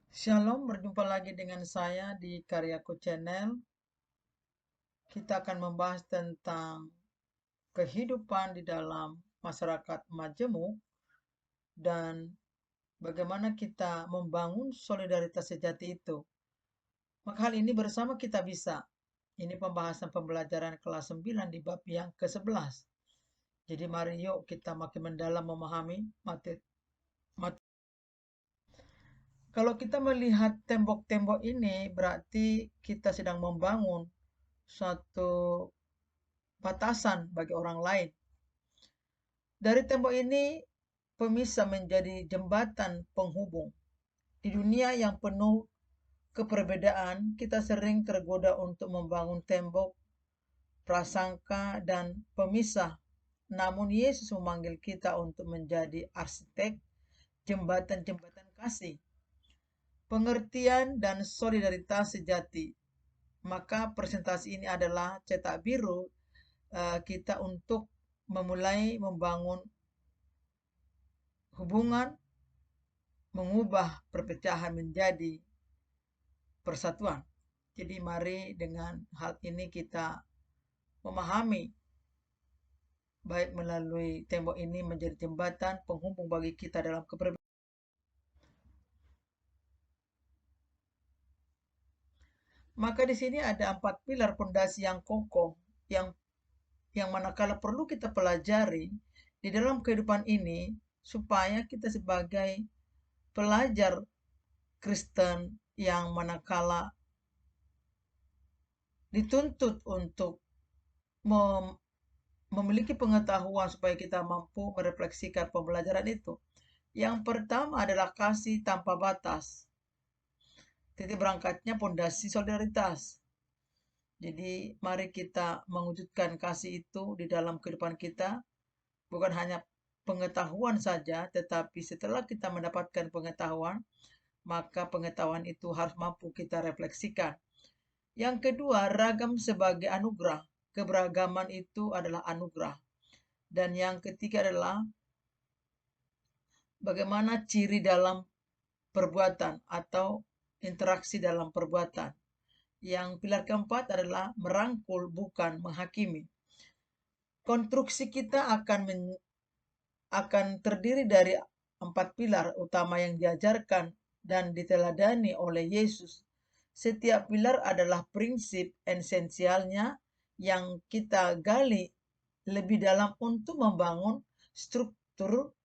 Shalom, berjumpa lagi dengan saya di Karyaku Channel. Kita akan membahas tentang kehidupan di dalam masyarakat majemuk dan bagaimana kita membangun solidaritas sejati itu. Maka hal ini bersama kita bisa. Ini pembahasan pembelajaran kelas 9 di bab yang ke-11. Jadi mari yuk kita makin mendalam memahami materi. Kalau kita melihat tembok-tembok ini berarti kita sedang membangun suatu batasan bagi orang lain. Dari tembok ini, pemisah menjadi jembatan penghubung. Di dunia yang penuh keperbedaan, kita sering tergoda untuk membangun tembok, prasangka, dan pemisah. Namun Yesus memanggil kita untuk menjadi arsitek jembatan-jembatan kasih, pengertian, dan solidaritas sejati. Maka presentasi ini adalah cetak biru kita untuk memulai membangun hubungan, mengubah perpecahan menjadi persatuan. Jadi mari dengan hal ini kita memahami baik melalui tembok ini menjadi jembatan penghubung bagi kita dalam keberbedaan. Maka di sini ada 4 pilar pondasi yang kokoh yang manakala perlu kita pelajari di dalam kehidupan ini supaya kita sebagai pelajar Kristen yang manakala dituntut untuk memiliki pengetahuan supaya kita mampu merefleksikan pembelajaran itu. Yang pertama adalah kasih tanpa batas. Titik berangkatnya pondasi solidaritas. Jadi mari kita mewujudkan kasih itu di dalam kehidupan kita, bukan hanya pengetahuan saja, tetapi setelah kita mendapatkan pengetahuan, maka pengetahuan itu harus mampu kita refleksikan. Yang kedua, ragam sebagai anugerah. Keberagaman itu adalah anugerah. Dan yang ketiga adalah bagaimana ciri dalam perbuatan atau interaksi dalam perbuatan. Yang pilar keempat adalah merangkul bukan menghakimi. Konstruksi kita akan terdiri dari 4 pilar utama yang diajarkan dan diteladani oleh Yesus. Setiap pilar adalah prinsip esensialnya yang kita gali lebih dalam untuk membangun struktur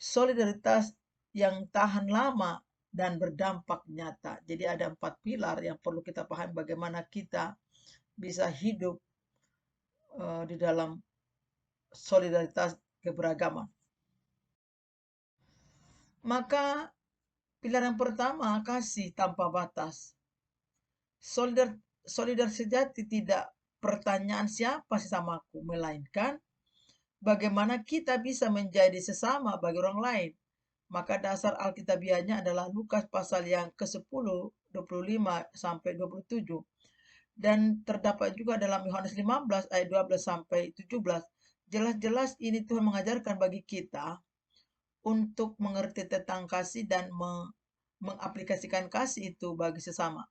solidaritas yang tahan lama dan berdampak nyata. Jadi ada 4 pilar yang perlu kita pahami bagaimana kita bisa hidup di dalam solidaritas keberagaman. Maka pilar yang pertama, kasih tanpa batas. Solidar sejati tidak pertanyaan siapa sesamaku, melainkan bagaimana kita bisa menjadi sesama bagi orang lain. Maka dasar Alkitabiahnya adalah Lukas pasal yang ke-10, 25 sampai 27. Dan terdapat juga dalam Yohanes 15 ayat 12 sampai 17. Jelas-jelas ini Tuhan mengajarkan bagi kita untuk mengerti tentang kasih dan mengaplikasikan kasih itu bagi sesama.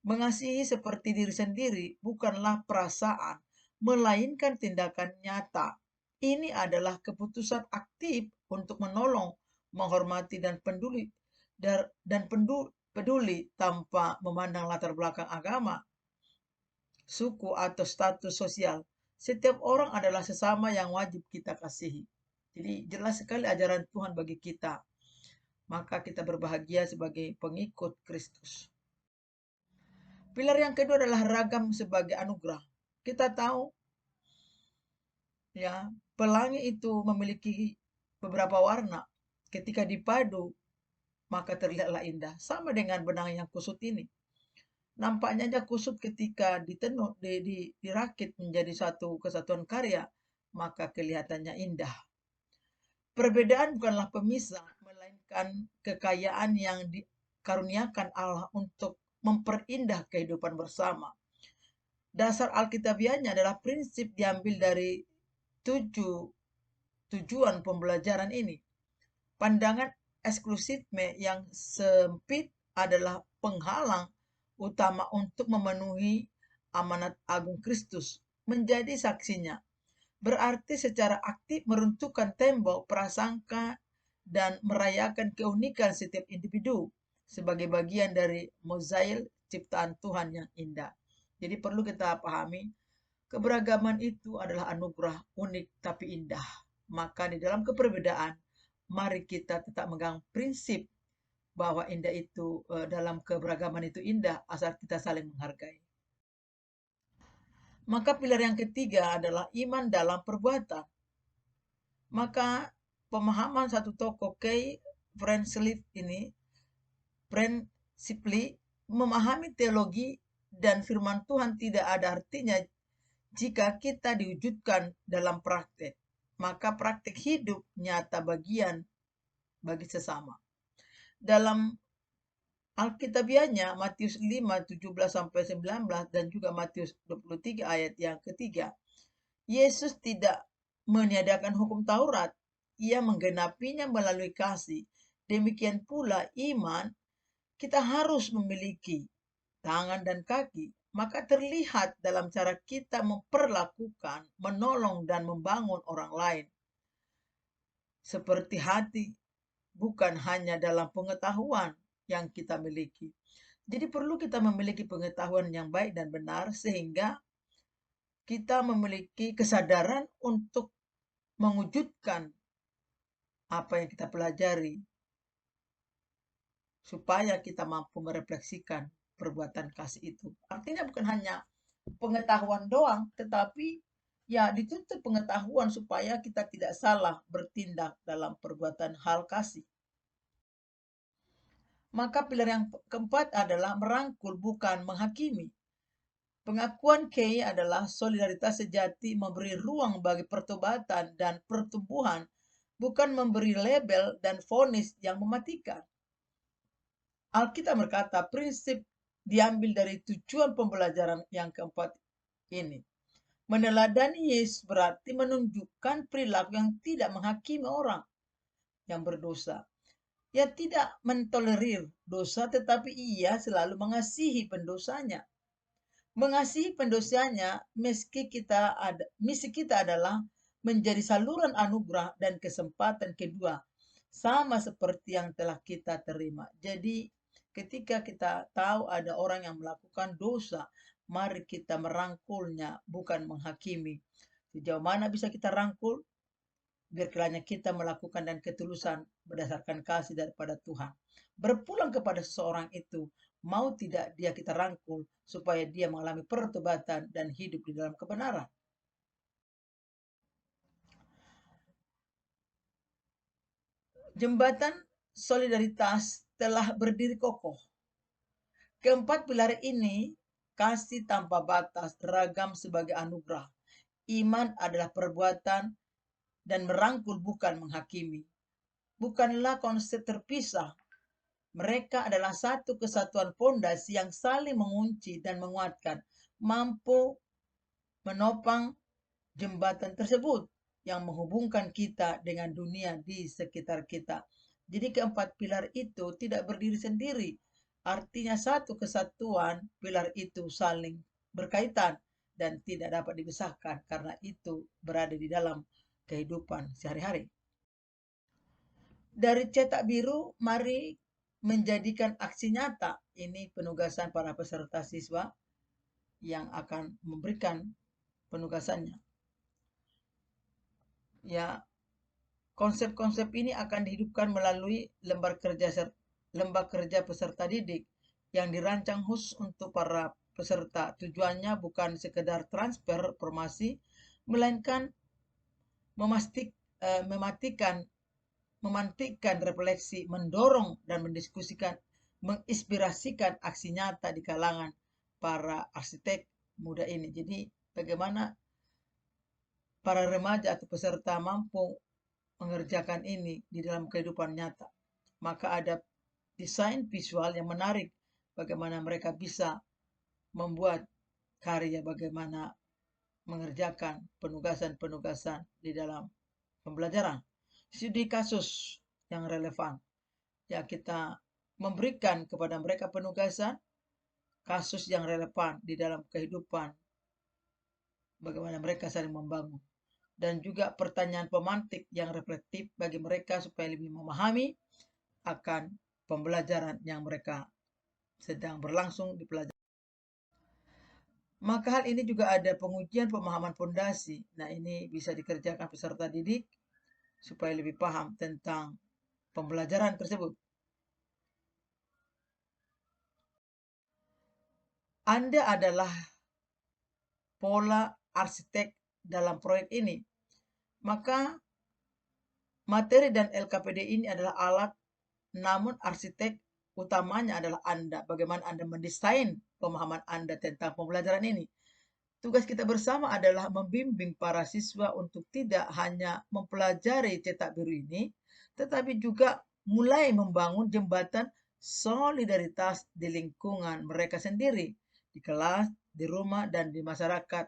Mengasihi seperti diri sendiri bukanlah perasaan, melainkan tindakan nyata. Ini adalah keputusan aktif untuk menolong, menghormati dan peduli tanpa memandang latar belakang agama, suku atau status sosial. Setiap orang adalah sesama yang wajib kita kasihi. Jadi jelas sekali ajaran Tuhan bagi kita. Maka kita berbahagia sebagai pengikut Kristus. Pilar yang kedua adalah ragam sebagai anugerah. Kita tahu ya, pelangi itu memiliki beberapa warna. Ketika dipadu, maka terlihatlah indah. Sama dengan benang yang kusut ini. Nampaknya aja kusut ketika dirakit menjadi satu kesatuan karya, maka kelihatannya indah. Perbedaan bukanlah pemisah, melainkan kekayaan yang dikaruniakan Allah untuk memperindah kehidupan bersama. Dasar Alkitabiahnya adalah prinsip diambil dari 7 tujuan pembelajaran ini. Pandangan eksklusifme yang sempit adalah penghalang utama untuk memenuhi amanat agung Kristus, menjadi saksinya. Berarti secara aktif meruntuhkan tembok prasangka dan merayakan keunikan setiap individu sebagai bagian dari mozaik ciptaan Tuhan yang indah. Jadi perlu kita pahami, keberagaman itu adalah anugerah unik tapi indah. Maka di dalam keperbedaan, mari kita tetap megang prinsip bahwa indah itu dalam keberagaman itu indah asal kita saling menghargai. Maka pilar yang ketiga adalah iman dalam perbuatan. Maka pemahaman satu tokoh Kay Principli memahami teologi dan firman Tuhan tidak ada artinya jika kita diwujudkan dalam praktek. Maka praktek hidup nyata bagian bagi sesama. Dalam Alkitabiahnya Matius 5, 17-19 dan juga Matius 23 ayat yang ketiga. Yesus tidak meniadakan hukum Taurat. Ia menggenapinya melalui kasih. Demikian pula iman kita harus memiliki tangan dan kaki. Maka terlihat dalam cara kita memperlakukan, menolong dan membangun orang lain. Seperti hati, bukan hanya dalam pengetahuan yang kita miliki. Jadi perlu kita memiliki pengetahuan yang baik dan benar sehingga kita memiliki kesadaran untuk mewujudkan apa yang kita pelajari supaya kita mampu merefleksikan perbuatan kasih itu. Artinya bukan hanya pengetahuan doang, tetapi ya dituntut pengetahuan supaya kita tidak salah bertindak dalam perbuatan hal kasih. Maka pilar yang keempat adalah merangkul bukan menghakimi. Pengakuan Kay adalah solidaritas sejati memberi ruang bagi pertobatan dan pertumbuhan, bukan memberi label dan vonis yang mematikan. Alkitab berkata prinsip diambil dari tujuan pembelajaran yang keempat ini. Meneladani Yesus berarti menunjukkan perilaku yang tidak menghakimi orang yang berdosa. Ia tidak mentolerir dosa, tetapi ia selalu mengasihi pendosanya. Mengasihi pendosanya, misi kita adalah menjadi saluran anugerah dan kesempatan kedua, sama seperti yang telah kita terima. Jadi ketika kita tahu ada orang yang melakukan dosa, mari kita merangkulnya, bukan menghakimi. Sejauh mana bisa kita rangkul? Biar kiranya kita melakukan dan ketulusan berdasarkan kasih daripada Tuhan. Berpulang kepada seseorang itu, mau tidak dia kita rangkul supaya dia mengalami pertobatan dan hidup di dalam kebenaran. Jembatan solidaritas telah berdiri kokoh. Keempat pilar ini, kasih tanpa batas, ragam sebagai anugerah. Iman adalah perbuatan dan merangkul bukan menghakimi. Bukanlah konsep terpisah. Mereka adalah satu kesatuan pondasi yang saling mengunci dan menguatkan, mampu menopang jembatan tersebut yang menghubungkan kita dengan dunia di sekitar kita. Jadi keempat pilar itu tidak berdiri sendiri. Artinya satu kesatuan pilar itu saling berkaitan dan tidak dapat dipisahkan karena itu berada di dalam kehidupan sehari-hari. Dari cetak biru, mari menjadikan aksi nyata. Ini penugasan para peserta siswa yang akan memberikan penugasannya. Ya, konsep-konsep ini akan dihidupkan melalui lembar kerja peserta didik yang dirancang khusus untuk para peserta. Tujuannya bukan sekedar transfer informasi, melainkan memantikkan refleksi, mendorong dan menginspirasikan aksi nyata di kalangan para arsitek muda ini. Jadi bagaimana para remaja atau peserta mampu mengerjakan ini di dalam kehidupan nyata. Maka ada desain visual yang menarik bagaimana mereka bisa membuat karya, bagaimana mengerjakan penugasan-penugasan di dalam pembelajaran. Studi kasus yang relevan. Ya, kita memberikan kepada mereka penugasan kasus yang relevan di dalam kehidupan, bagaimana mereka saling membangun. Dan juga pertanyaan pemantik yang reflektif bagi mereka supaya lebih memahami akan pembelajaran yang mereka sedang berlangsung di pelajaran. Maka hal ini juga ada pengujian pemahaman fondasi. Nah, ini bisa dikerjakan peserta didik supaya lebih paham tentang pembelajaran tersebut. Anda adalah pola arsitek dalam proyek ini. Maka materi dan LKPD ini adalah alat, namun arsitek utamanya adalah Anda. Bagaimana Anda mendesain pemahaman Anda tentang pembelajaran ini. Tugas kita bersama adalah membimbing para siswa untuk tidak hanya mempelajari cetak biru ini, tetapi juga mulai membangun jembatan solidaritas di lingkungan mereka sendiri, di kelas, di rumah, dan di masyarakat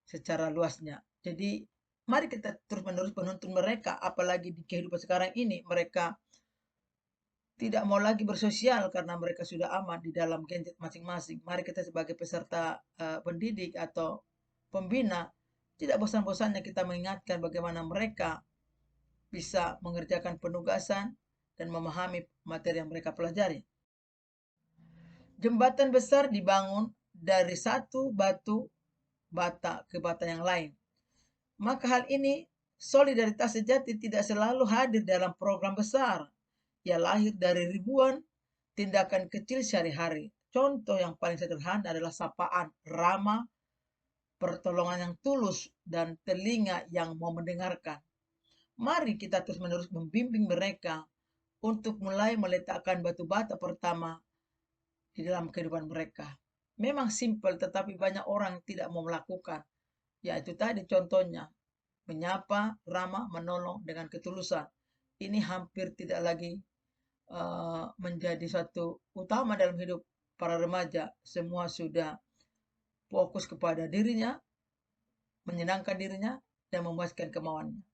secara luasnya. Jadi, mari kita terus-menerus menuntun mereka, apalagi di kehidupan sekarang ini, mereka tidak mau lagi bersosial karena mereka sudah aman di dalam gadget masing-masing. Mari kita sebagai peserta pendidik atau pembina tidak bosan-bosannya kita mengingatkan bagaimana mereka bisa mengerjakan penugasan dan memahami materi yang mereka pelajari. Jembatan besar dibangun dari satu batu bata ke bata yang lain. Maka hal ini solidaritas sejati tidak selalu hadir dalam program besar. Ia lahir dari ribuan tindakan kecil sehari-hari. Contoh yang paling sederhana adalah sapaan ramah, pertolongan yang tulus, dan telinga yang mau mendengarkan. Mari kita terus-menerus membimbing mereka untuk mulai meletakkan batu bata pertama di dalam kehidupan mereka. Memang simpel, tetapi banyak orang tidak mau melakukan. Yaitu tadi contohnya, menyapa, ramah, menolong dengan ketulusan. Ini hampir tidak lagi menjadi satu utama dalam hidup para remaja. Semua sudah fokus kepada dirinya, menyenangkan dirinya, dan memuaskan kemauannya.